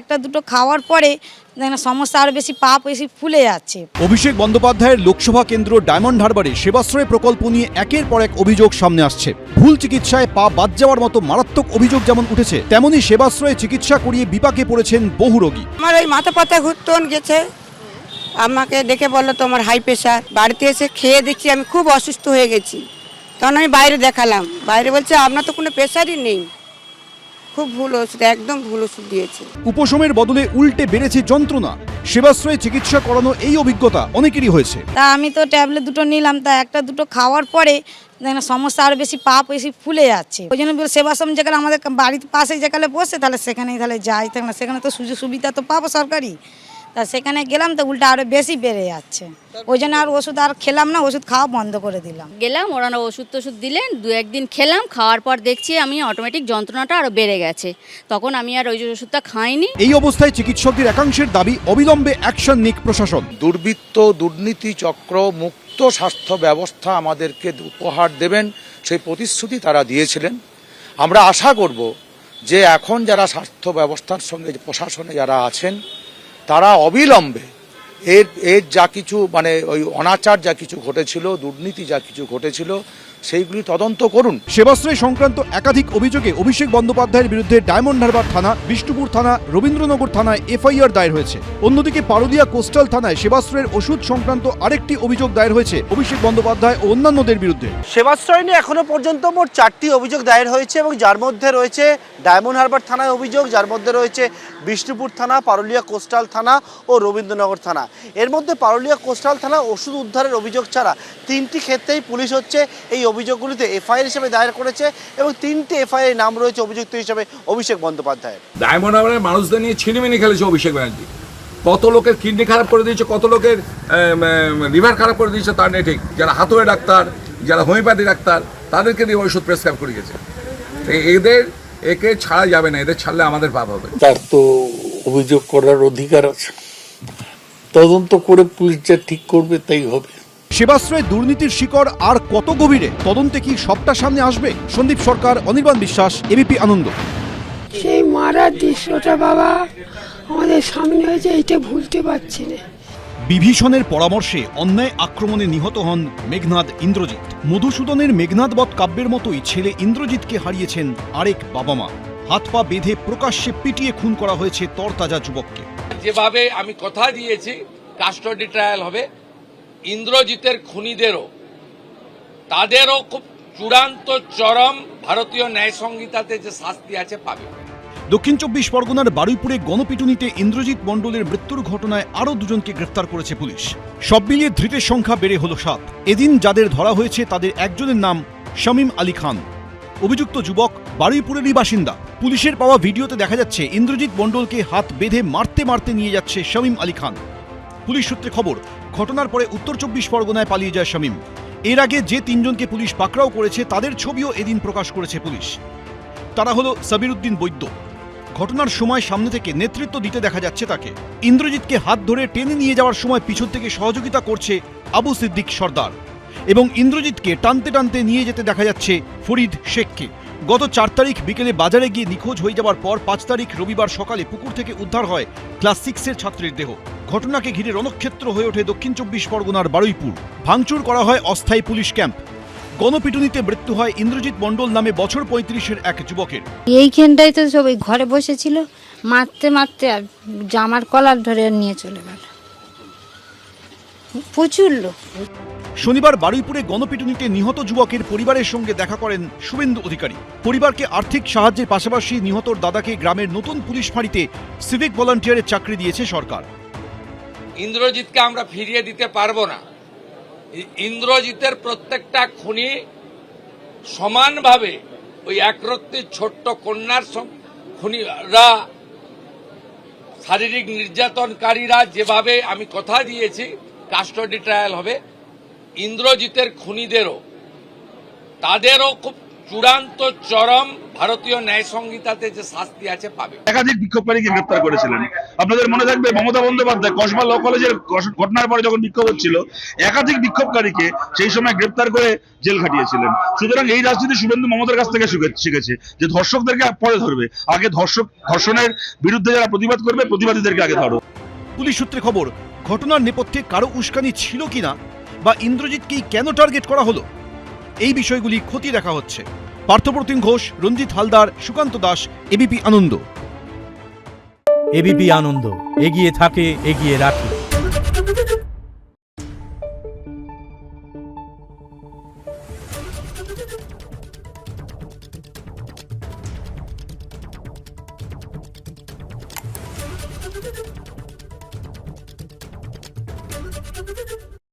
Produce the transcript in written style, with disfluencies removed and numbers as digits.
একটা দুটো খাওয়ার পরে সমস্যা আরও বেশি পা বেশি ফুলে যাচ্ছে। অভিষেক বন্দ্যোপাধ্যায়ের লোকসভা কেন্দ্র ডায়মন্ড হারবারে সেবাশ্রয় প্রকল্প নিয়ে একের পর এক অভিযোগ সামনে আসছে। ভুল চিকিৎসায় পা বাদ যাওয়ার মতো মারাত্মক অভিযোগ যেমন উঠেছে, তেমনই সেবাশ্রয়ে চিকিৎসা করিয়ে বিপাকে পড়েছেন বহু রোগী। আমার ওই মাথা পাতা ঘুরতন গেছে, আমাকে ডেকে বললো তোমার হাই প্রেশার। বাড়িতে এসে খেয়ে দেখছি আমি খুব অসুস্থ হয়ে গেছি, তখন আমি বাইরে দেখালাম, বাইরে বলছে আপনার তো কোনো প্রেশারই নেই। খুব ভুল ওষুধ, একদম ভুল ওষুধ দিয়েছে। উপশমের বদলে উল্টে বেড়েছে যন্ত্রণা। সেবাশ্রয়ে চিকিৎসা করানো এই অভিজ্ঞতা অনেকেরই হয়েছে। তা আমি তো ট্যাবলেট দুটো নিলাম, তা একটা দুটো খাওয়ার পরে সমস্যা আরও বেশি পা বেশি ফুলে যাচ্ছে। ওই জন্য সেবাশ্রম যেখানে আমাদের বাড়ির পাশে যেখানে বসে, তাহলে সেখানেই তাহলে যাই, সেখানে তো সুযোগ সুবিধা তো পাবো সরকারি। তা সেখানে গেলাম তো উল্টা আরও বেশি বেড়ে যাচ্ছে। ওই জন্য আর ওষুধ আর খেলাম না, ওষুধ খাওয়া বন্ধ করে দিলাম। গেলাম, ওরা ওষুধ টষুধ দিলেন, দু একদিন খেলাম, খাওয়ার পর দেখছি আমি অটোমেটিক যন্ত্রণাটা আরও বেড়ে গেছে। তখন আমি আর ওই ওষুধটা খাইনি। এই অবস্থায় চিকিৎসকদের একাংশের দাবি অবিলম্বে অ্যাকশন নিক প্রশাসন। দুর্বৃত্ত দুর্নীতি চক্র মুক্ত স্বাস্থ্য ব্যবস্থা আমাদেরকে উপহার দেবেন, সেই প্রতিশ্রুতি তারা দিয়েছিলেন। আমরা আশা করব যে এখন যারা স্বাস্থ্য ব্যবস্থার সঙ্গে প্রশাসনে যারা আছেন, তারা অবিলম্বে এর যা কিছু ওই অনাচার যা কিছু ঘটেছিল, দুর্নীতি যা কিছু ঘটেছিল, সেইগুলি তদন্ত করুন। সেবাশ্রয় সংক্রান্ত একাধিক অভিযোগে অভিষেক বন্দ্যোপাধ্যায়ের বিরুদ্ধে ডায়মন্ড হারবার থানা, বিষ্ণুপুর থানা, রবীন্দ্রনগর থানায় এফআইআর দায়ের হয়েছে। অন্যদিকে পারুলিয়া কোস্টাল থানায় সেবাশ্রয়ের ওষুধ সংক্রান্ত আরেকটি অভিযোগ দায়ের হয়েছে অভিষেক বন্দ্যোপাধ্যায় ও অন্যান্যদের বিরুদ্ধে। সেবাশ্রয় নিয়ে এখনো পর্যন্ত মোট 4টি অভিযোগ দায়ের হয়েছে এবং যার মধ্যে রয়েছে ডায়মন্ড হারবার থানায় অভিযোগ, যার মধ্যে রয়েছে বিষ্ণুপুর থানা, পারুলিয়া কোস্টাল থানা ও রবীন্দ্রনগর থানা। এর মধ্যে পারুলিয়া কোস্টাল থানা ওষুধ উদ্ধারের অভিযোগ ছাড়া 3টি ক্ষেত্রেই পুলিশ হচ্ছে এই অভিযোগগুলিতে এফআইআর হিসেবে দায়ের করেছে এবং 3টি এফআইআর নাম রয়েছে অভিযুক্ত হিসেবে অভিষেক বন্দ্যোপাধ্যায়ের। ডায়মন্ড হারবারের মানুষদের নিয়ে ছিনিমিনি খেলেছে অভিষেক ব্যানার্জি। কত লোকের কিডনি খারাপ করে দিয়েছে, কত লোকের লিভার খারাপ করে দিয়েছে, তার নেই ঠিক। যারা হাতুড়ে ডাক্তার, যারা হোমিওপ্যাথি ডাক্তার, তাদেরকে দিয়ে ওষুধ প্রেসক্রাইব করে গেছে। একে ছাড়া যাবে না, এদের ছাড়লে আমাদের পাপ হবে। তার তো অভিযোগ করার অধিকার আছে, তদন্ত করে পুলিশ যা ঠিক করবে তাই হবে। সেবাশ্রয় দুর্নীতির শিকড় আর কত গভীরে, তদন্তে কি সবটা সামনে আসবে? সন্দীপ সরকার, অনির্বাণ বিশ্বাস, এবিপি আনন্দ। সেই মারার দৃশ্যটা বাবা আমাদের সামনে হয়েছে, এইটা ভুলতে পারছি না। বিভীষণের পরামর্শে অন্যায় আক্রমণে নিহত হন মেঘনাদ ইন্দ্রজিৎ। মধুসূদনের মেঘনাদবধ কাব্যের মতোই ছেলে ইন্দ্রজিৎকে হারিয়েছেন আরেক বাবা মা। হাত পা বেঁধে প্রকাশ্যে পিটিয়ে খুন করা হয়েছে তরতাজা যুবককে। যেভাবে আমি কথা দিয়েছি কাস্টডি ট্রায়াল হবে, ইন্দ্রজিতের খুনিদেরও তাদেরও খুব চূড়ান্ত চরম ভারতীয় ন্যায় সংহিতাতে যে শাস্তি আছে পাবে। দক্ষিণ 24 পরগনার বারুইপুরে গণপিটুনিতে ইন্দ্রজিৎ মণ্ডলের মৃত্যুর ঘটনায় আরও দুজনকে গ্রেফতার করেছে পুলিশ। সব মিলিয়ে ধৃতের সংখ্যা বেড়ে হল 7। এদিন যাদের ধরা হয়েছে তাদের একজনের নাম শামীম আলী খান। অভিযুক্ত যুবক বারুইপুরেরই বাসিন্দা। পুলিশের পাওয়া ভিডিওতে দেখা যাচ্ছে ইন্দ্রজিৎ মণ্ডলকে হাত বেঁধে মারতে মারতে নিয়ে যাচ্ছে শামীম আলী খান। পুলিশ সূত্রে খবর, ঘটনার পরে উত্তর 24 পরগনায় পালিয়ে যায় শামীম। এর আগে যে 3 জনকে পুলিশ পাকড়াও করেছে তাদের ছবিও এদিন প্রকাশ করেছে পুলিশ। তারা হলো সাবির উদ্দিন বৈদ্য। ঘটনার সময় সামনে থেকে নেতৃত্ব দিতে দেখা যাচ্ছে তাকে। ইন্দ্রজিৎকে হাত ধরে টেনে নিয়ে যাওয়ার সময় পিছন থেকে সহযোগিতা করছে আবু সিদ্দিক সর্দার এবং ইন্দ্রজিৎকে টানতে টানতে নিয়ে যেতে দেখা যাচ্ছে ফরিদ শেখকে। গত 4 তারিখ বিকেলে বাজারে গিয়ে নিখোঁজ হয়ে যাওয়ার পর 5 তারিখ রবিবার সকালে পুকুর থেকে উদ্ধার হয় ক্লাস 6-এর ছাত্রীর দেহ। ঘটনাকে ঘিরে রণক্ষেত্র হয়ে ওঠে দক্ষিণ 24 পরগনার বারুইপুর। ভাঙচুর করা হয় অস্থায়ী পুলিশ ক্যাম্প। গণপিটুনিতে মৃত্যু হয় ইন্দ্রজিৎ মণ্ডল নামে বছর 35-এর এক যুবকের। এইখানটাই তো সবাই ঘরে বসেছিল, মারতে মারতে আর জামার কলার ধরে নিয়ে চলে গেল। প্রচুর লোক। শনিবার বারুইপুরে গণপিটুনিতে নিহত যুবকের পরিবারের সঙ্গে দেখা করেন শুভেন্দু অধিকারী। পরিবারকে আর্থিক সাহায্যের পাশাপাশি নিহতর দাদাকে গ্রামের নতুন পুলিশ ফাঁড়িতে সিভিক ভলান্টিয়ারের চাকরি দিয়েছে সরকার। ইন্দ্রজিৎকে আমরা ফিরিয়ে দিতে পারবো না। ইন্দ্রজিতের প্রত্যেকটা খুনি সমানভাবে ওই একরত্তি ছোট্ট কন্যার খুনিরা, শারীরিক নির্যাতনকারীরা যেভাবে আমি কথা দিয়েছি কাস্টডি ট্রায়াল হবে, ইন্দ্রজিতের খুনিদেরও তাদেরও খুব চূড়ান্ত চরম ভারতীয় ন্যায় সংহিতাতে যে শাস্তি আছে পাবে। একাধিক বিক্ষোভকারীকে গ্রেপ্তার করেছিলেন। আপনাদের মনে থাকবে মমতা বন্দ্যোপাধ্যায় কসবা ল কলেজের ঘটনার পরে যখন বিক্ষোভ হচ্ছিল, একাধিক বিক্ষোভকারীকে সেই সময় গ্রেপ্তার করে জেল খাটিয়েছিলেন। সুতরাং এই রাজনীতি শুভেন্দু মমতার কাছ থেকে শিখেছে যে ধর্ষকদেরকে পরে ধরবে, আগে ধর্ষণের বিরুদ্ধে যারা প্রতিবাদ করবে প্রতিবাদীদেরকে আগে ধরো। পুলিশ সূত্রে খবর, ঘটনার নেপথ্যে কারো উস্কানি ছিল কিনা বা ইন্দ্রজিৎকেই কেন টার্গেট করা হলো, এই বিষয়গুলি খতিয়ে দেখা হচ্ছে। পার্থপ্রতিম ঘোষ, রঞ্জিত হালদার, সুকান্ত দাস, এবিপি আনন্দ। এবিপি আনন্দ, এগিয়ে থাকে, এগিয়ে রাখে।